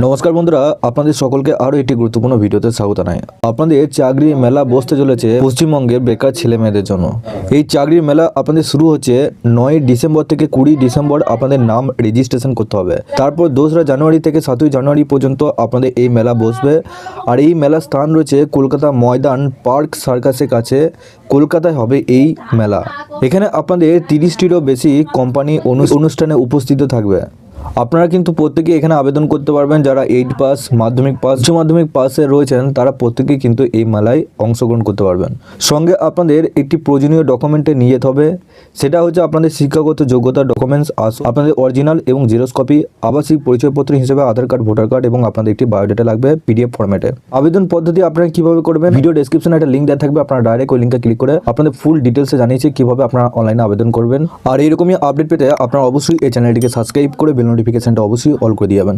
নমস্কার বন্ধুরা, আপনাদের সকলকে আরও একটি গুরুত্বপূর্ণ ভিডিওতে স্বাগত জানাই। আপনাদের চাকরির মেলা বসতে চলেছে পশ্চিমবঙ্গের বেকার ছেলে মেয়েদের জন্য। এই চাকরির মেলা আপনাদের শুরু হচ্ছে 9 ডিসেম্বর থেকে 20 ডিসেম্বর। আপনাদের নাম রেজিস্ট্রেশন করতে হবে। তারপর 2রা জানুয়ারি থেকে 7ই জানুয়ারি পর্যন্ত আপনাদের এই মেলা বসবে। আর এই মেলার স্থান রয়েছে কলকাতা ময়দান পার্ক সার্কাসের কাছে। কলকাতায় হবে এই মেলা। এখানে আপনাদের 30টিরও বেশি কোম্পানি অনুষ্ঠানে উপস্থিত থাকবে। আপনারা কিন্তু প্রত্যেকে এখানে আবেদন করতে পারবেন। যারা 8 পাস, মাধ্যমিক পাস, উচ্চ মাধ্যমিক পাসে রয়েছেন তারা প্রত্যেকেই কিন্তু এই মেলায় অংশগ্রহণ করতে পারবেন। সঙ্গে আপনাদের একটি প্রয়োজনীয় ডকুমেন্টে নিয়ে যেতে হবে। সেটা হচ্ছে আপনাদের শিক্ষাগত যোগ্যতার ডকুমেন্টস, আপনাদের অরিজিনাল এবং জেরক্স কপি, আবাসিক পরিচয়পত্র হিসেবে আধার কার্ড, ভোটার কার্ড এবং আপনাদের একটি বায়োডাটা লাগবে পিডিএফ ফরম্যাটে। আবেদন পদ্ধতি আপনারা কিভাবে করবেন, ভিডিও ডেসক্রিপশনে একটা লিঙ্ক দেওয়া থাকবে। আপনারা ডাইরেক্ট ওই লিঙ্কে ক্লিক করে আপনাদের ফুল ডিটেলসে জানিয়েছি কিভাবে আপনারা অনলাইনে আবেদন করবেন। আর এইরকমই আপডেট পেতে আপনারা অবশ্যই এই চ্যানেলটিকে সাবস্ক্রাইব করে বেল নোটিফিকেশনটা অবশ্যই অল করে দিয়ে যাবেন।